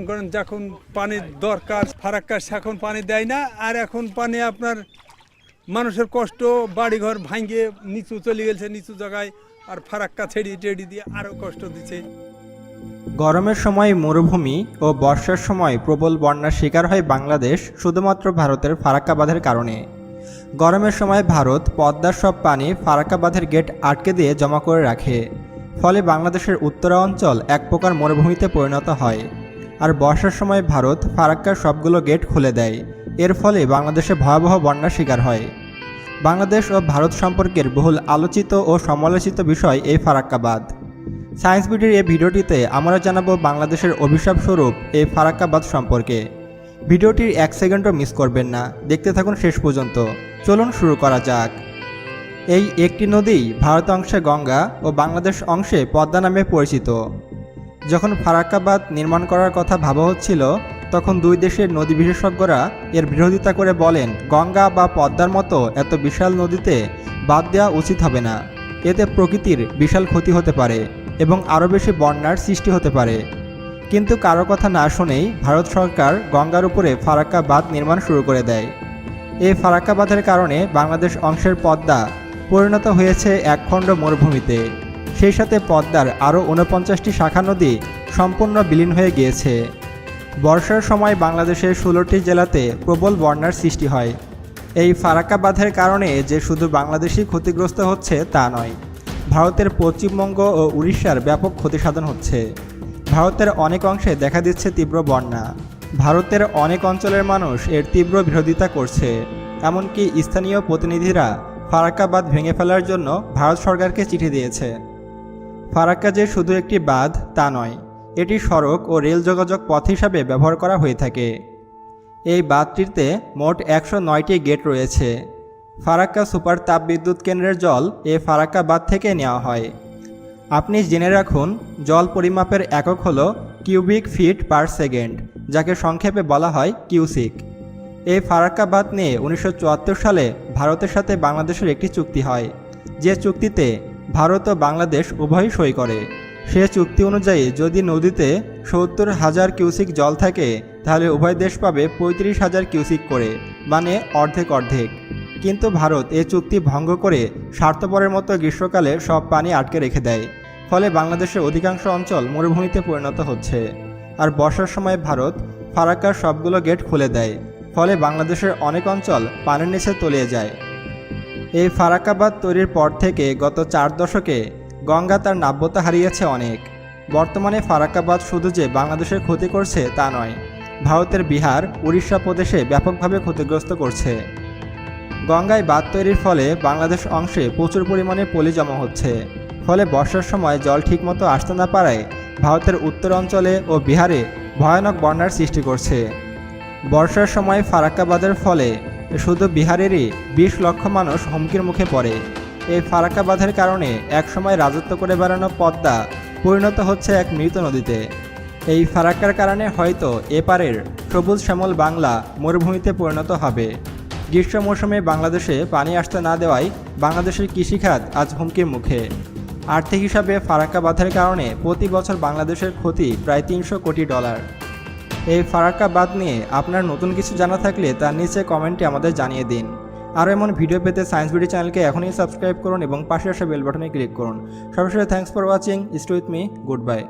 মনে করেন যখন পানির দরকার ফারাক্কা এখন পানি দেয় না, আর এখন পানি আপনার মানুষের কষ্ট, বাড়িঘর ভাঙে নিচু চলে গেছে নিচু জায়গায়, আর ফারাক্কা ছেড়ি টেড়ি দিয়ে আরও কষ্ট দিচ্ছে। গরমের সময় মরুভূমি ও বর্ষার সময় প্রবল বন্যার শিকার হয় বাংলাদেশ শুধুমাত্র ভারতের ফারাক্কা বাঁধের কারণে। গরমের সময় ভারত পদ্মার সব পানি ফারাক্কা বাঁধের গেট আটকে দিয়ে জমা করে রাখে, ফলে বাংলাদেশের উত্তরাঞ্চল এক প্রকার মরুভূমিতে পরিণত হয়। আর বর্ষার সময় ভারত ফারাক্কার সবগুলো গেট খুলে দেয়, এর ফলে বাংলাদেশে ভয়াবহ বন্যার শিকার হয়। বাংলাদেশ ও ভারত সম্পর্কের বহুল আলোচিত ও সমালোচিত বিষয় এই ফারাক্কা বাঁধ। সায়েন্স বিডির এই ভিডিওটিতে আমরা জানাবো বাংলাদেশের অভিশাপ স্বরূপ এই ফারাক্কা বাঁধ সম্পর্কে। ভিডিওটির 1 সেকেন্ডও মিস করবেন না, দেখতে থাকুন শেষ পর্যন্ত। চলুন শুরু করা যাক। এই একটি নদী ভারত অংশে গঙ্গা ও বাংলাদেশ অংশে পদ্মা নামে পরিচিত। যখন ফারাক্কা বাঁধ নির্মাণ করার কথা ভাবা হচ্ছিল, তখন দুই দেশের নদী বিশেষজ্ঞরা এর বিরোধিতা করে বলেন, গঙ্গা বা পদ্মার মতো এত বিশাল নদীতে বাঁধ দেওয়া উচিত হবে না, এতে প্রকৃতির বিশাল ক্ষতি হতে পারে এবং আরও বেশি বন্যার সৃষ্টি হতে পারে। কিন্তু কারো কথা না শুনেই ভারত সরকার গঙ্গার উপরে ফারাক্কা বাঁধ নির্মাণ শুরু করে দেয়। এই ফারাক্কা বাঁধের কারণে বাংলাদেশ অংশের পদ্মা পরিণত হয়েছে একখণ্ড মরুভূমিতে। সেই সাথে পদ্মার আরও 49টি শাখা নদী সম্পূর্ণ বিলীন হয়ে গিয়েছে। বর্ষার সময় বাংলাদেশের 16টি জেলাতে প্রবল বন্যার সৃষ্টি হয়। এই ফারাক্কা বাঁধের কারণে যে শুধু বাংলাদেশই ক্ষতিগ্রস্ত হচ্ছে তা নয়, ভারতের পশ্চিমবঙ্গ ও উড়িষ্যার ব্যাপক ক্ষতিসাধন হচ্ছে। ভারতের অনেক অংশে দেখা দিচ্ছে তীব্র বন্যা। ভারতের অনেক অঞ্চলের মানুষ এর তীব্র বিরোধিতা করছে। এমনকি স্থানীয় প্রতিনিধিরা ফারাক্কা বাঁধ ভেঙে ফেলার জন্য ভারত সরকারকে চিঠি দিয়েছে। ফারাক্কা যে শুধু একটি বাঁধ তা নয়, এটি সড়ক ও রেল যোগাযোগ পথ হিসাবে ব্যবহার করা হয়ে থাকে। এই বাঁধটিতে মোট 109টি গেট রয়েছে। ফারাক্কা সুপার তাপবিদ্যুৎ কেন্দ্রের জল এই ফারাক্কা বাঁধ থেকে নেওয়া হয়। আপনি জেনে রাখুন, জল পরিমাপের একক হল কিউবিক ফিট পার সেকেন্ড, যাকে সংক্ষেপে বলা হয় কিউসিক। এই ফারাক্কা বাঁধ নিয়ে 1974 সালে ভারতের সাথে বাংলাদেশের একটি চুক্তি হয়, যে চুক্তিতে ভারত ও বাংলাদেশ উভয়ই সই করে। সে চুক্তি অনুযায়ী যদি নদীতে 70,000 কিউসিক জল থাকে, তাহলে উভয় দেশ পাবে 35,000 কিউসিক করে, মানে অর্ধেক অর্ধেক। কিন্তু ভারত এই চুক্তি ভঙ্গ করে স্বার্থপরের মতো গ্রীষ্মকালে সব পানি আটকে রেখে দেয়, ফলে বাংলাদেশের অধিকাংশ অঞ্চল মরুভূমিতে পরিণত হচ্ছে। আর বর্ষার সময় ভারত ফারাক্কার সবগুলো গেট খুলে দেয়, ফলে বাংলাদেশের অনেক অঞ্চল পানির নিচে তলিয়ে যায়। এই ফারাক্কা বাঁধ তৈরির পর থেকে গত 4 দশকে গঙ্গা তার নাব্যতা হারিয়েছে অনেক। বর্তমানে ফারাক্কা বাঁধ শুধু যে বাংলাদেশের ক্ষতি করছে তা নয়, ভারতের বিহার, উড়িষ্যা প্রদেশে ব্যাপকভাবে ক্ষতিগ্রস্ত করছে। গঙ্গায় বাঁধ তৈরির ফলে বাংলাদেশ অংশে প্রচুর পরিমাণে পলি জমা হচ্ছে, ফলে বর্ষার সময় জল ঠিকমতো আসতে না পারায় ভারতের উত্তর অঞ্চলে ও বিহারে ভয়ানক বন্যার সৃষ্টি করছে। বর্ষার সময় ফারাক্কা বাঁধের ফলে শুধু বিহারেরই 20 লক্ষ মানুষ হুমকির মুখে পড়ে। এই ফারাক্কা বাঁধের কারণে একসময় রাজত্ব করে বেড়ানো পদ্মা পরিণত হচ্ছে এক মৃত নদীতে। এই ফারাক্কার কারণে হয়তো এপারের সবুজ শ্যামল বাংলা মরুভূমিতে পরিণত হবে। গ্রীষ্ম মৌসুমে বাংলাদেশে পানি আসতে না দেওয়ায় বাংলাদেশের কৃষিখাত আজ হুমকির মুখে। আর্থিক হিসাবে ফারাক্কা বাঁধের কারণে প্রতি বছর বাংলাদেশের ক্ষতি প্রায় $300 কোটি। এই ফারাক্কা বাঁধ নিয়ে আপনার নতুন কিছু জানা থাকলে তার নিচে কমেন্টে আমাদের জানিয়ে দিন। আরও এমন ভিডিও পেতে সায়েন্স বিডি চ্যানেলকে এখনই সাবস্ক্রাইব করুন এবং পাশে আসা বেল বাটনে ক্লিক করুন। সবশেষে thanks for watching, stay with me, good bye.